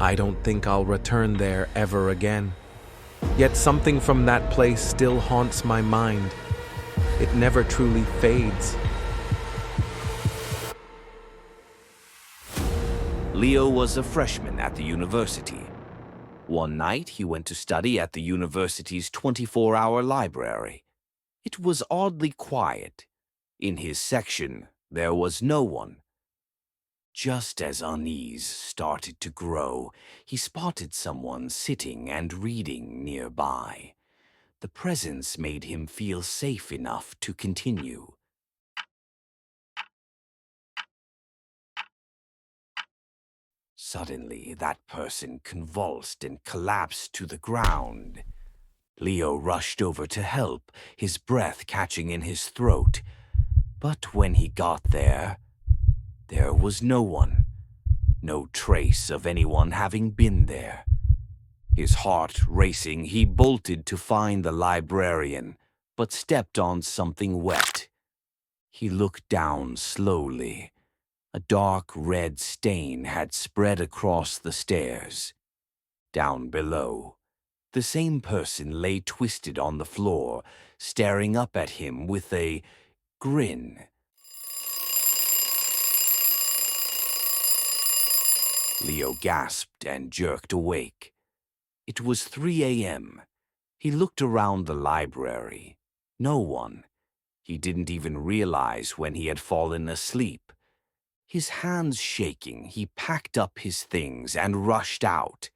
I don't think I'll return there ever again. Yet something from that place still haunts my mind. It never truly fades. Leo was a freshman at the university. One night, he went to study at the university's 24-hour library. It was oddly quiet. In his section, there was no one. Just as unease started to grow, he spotted someone sitting and reading nearby. The presence made him feel safe enough to continue. Suddenly, that person convulsed and collapsed to the ground. Leo rushed over to help, his breath catching in his throat. But when he got there was no one. No trace of anyone having been there. His heart racing, he bolted to find the librarian, but stepped on something wet. He looked down slowly. A dark red stain had spread across the stairs. Down below, the same person lay twisted on the floor, staring up at him with a grin. Leo gasped and jerked awake. It was 3 a.m. He looked around the library. No one. He didn't even realize when he had fallen asleep. His hands shaking, he packed up his things and rushed out.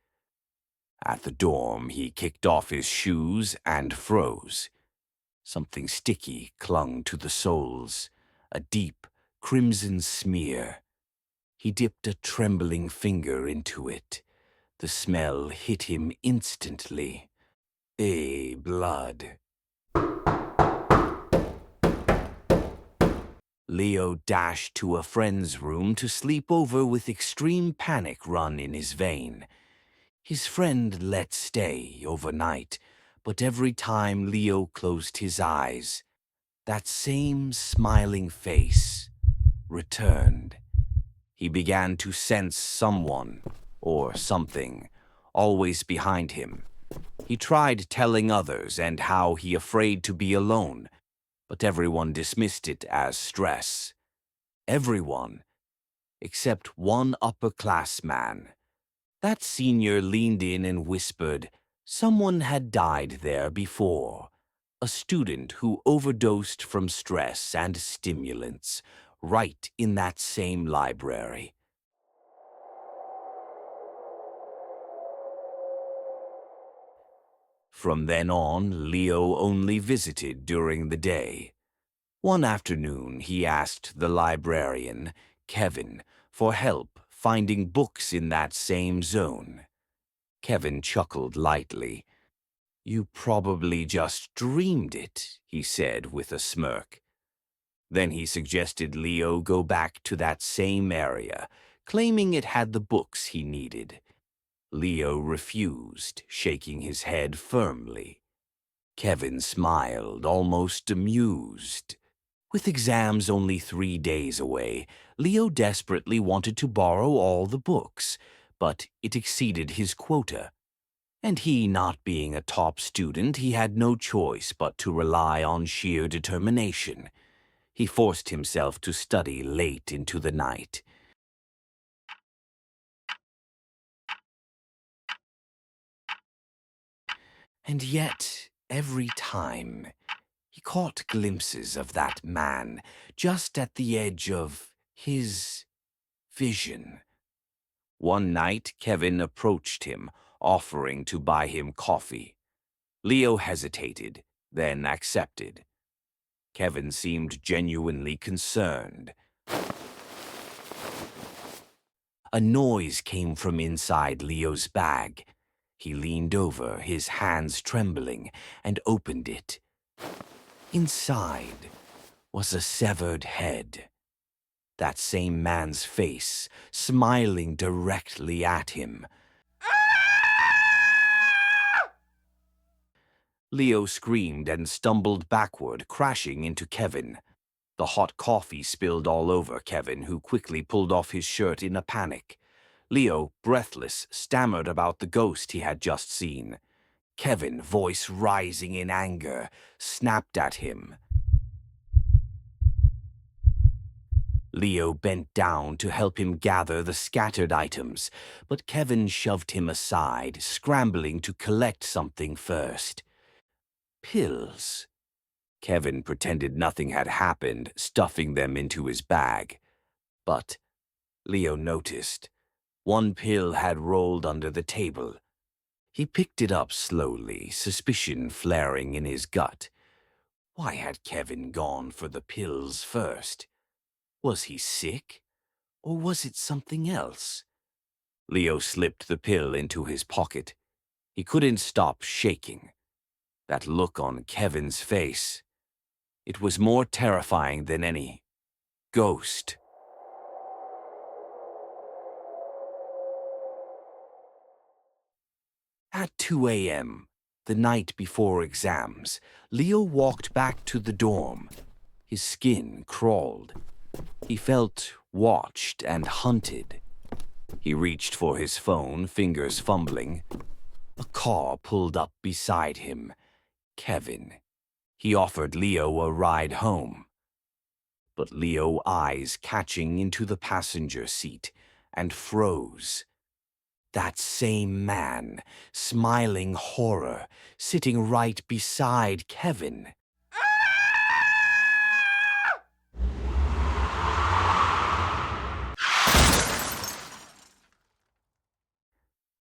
At the dorm, he kicked off his shoes and froze. Something sticky clung to the soles, a deep, crimson smear. He dipped a trembling finger into it. The smell hit him instantly. Blood. Leo dashed to a friend's room to sleep over with extreme panic run in his vein. His friend let stay overnight, but every time Leo closed his eyes, that same smiling face returned. He began to sense someone, or something, always behind him. He tried telling others and how he afraid to be alone, but everyone dismissed it as stress. Everyone, except one upper-class man. That senior leaned in and whispered, someone had died there before. A student who overdosed from stress and stimulants, right in that same library. From then on, Leo only visited during the day. One afternoon, he asked the librarian, Kevin, for help finding books in that same zone. Kevin chuckled lightly. "You probably just dreamed it," he said with a smirk. Then he suggested Leo go back to that same area, claiming it had the books he needed. Leo refused, shaking his head firmly. Kevin smiled, almost amused. With exams only 3 days away, Leo desperately wanted to borrow all the books, but it exceeded his quota. And he not being a top student, he had no choice but to rely on sheer determination. He forced himself to study late into the night. And yet, every time, he caught glimpses of that man just at the edge of his vision. One night, Kevin approached him, offering to buy him coffee. Leo hesitated, then accepted. Kevin seemed genuinely concerned. A noise came from inside Leo's bag. He leaned over, his hands trembling, and opened it. Inside was a severed head. That same man's face, smiling directly at him. Leo screamed and stumbled backward, crashing into Kevin. The hot coffee spilled all over Kevin, who quickly pulled off his shirt in a panic. Leo, breathless, stammered about the ghost he had just seen. Kevin, voice rising in anger, snapped at him. Leo bent down to help him gather the scattered items, but Kevin shoved him aside, scrambling to collect something first. Pills. Kevin pretended nothing had happened, stuffing them into his bag. But Leo noticed. One pill had rolled under the table. He picked it up slowly, suspicion flaring in his gut. Why had Kevin gone for the pills first? Was he sick? Or was it something else? Leo slipped the pill into his pocket. He couldn't stop shaking. That look on Kevin's face. It was more terrifying than any ghost. At 2 a.m., the night before exams, Leo walked back to the dorm. His skin crawled. He felt watched and hunted. He reached for his phone, fingers fumbling. A car pulled up beside him. Kevin. He offered Leo a ride home. But Leo eyes catching into the passenger seat and froze. That same man, smiling horror, sitting right beside Kevin.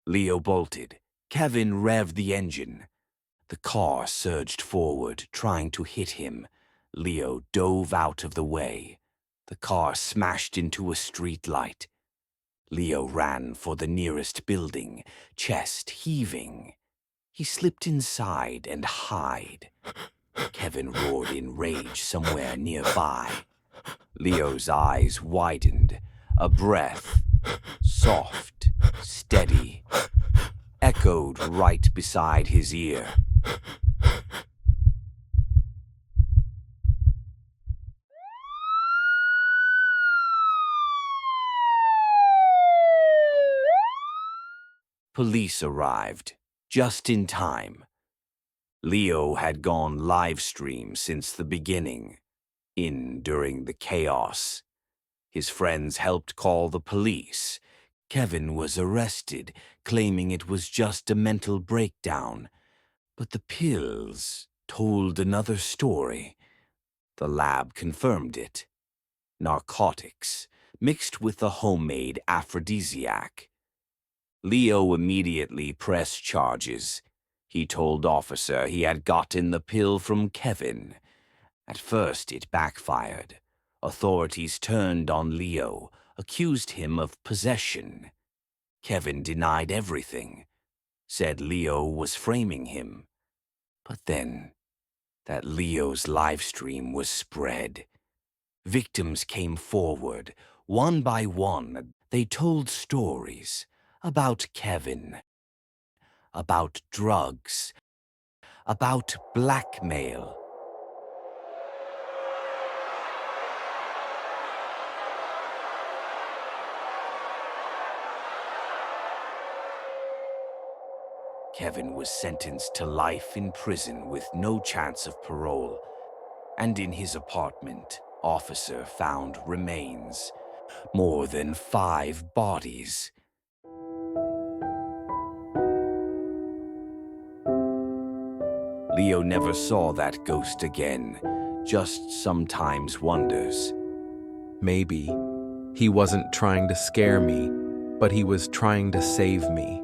Leo bolted. Kevin revved the engine. The car surged forward, trying to hit him. Leo dove out of the way. The car smashed into a street light. Leo ran for the nearest building, chest heaving. He slipped inside and hid. Kevin roared in rage somewhere nearby. Leo's eyes widened. A breath, soft, steady, echoed right beside his ear. Police arrived, just in time. Leo had gone live stream since the beginning, in during the chaos. His friends helped call the police. Kevin was arrested, claiming it was just a mental breakdown. But the pills told another story. The lab confirmed it. Narcotics, mixed with a homemade aphrodisiac. Leo immediately pressed charges. He told officer he had gotten the pill from Kevin. At first it backfired. Authorities turned on Leo, accused him of possession. Kevin denied everything, said Leo was framing him. But then, that Leo's livestream was spread. Victims came forward, one by one. They told stories about Kevin, about drugs, about blackmail. Kevin was sentenced to life in prison with no chance of parole, and in his apartment, officer found remains, more than 5 bodies. Leo never saw that ghost again, just sometimes wonders. Maybe he wasn't trying to scare me, but he was trying to save me.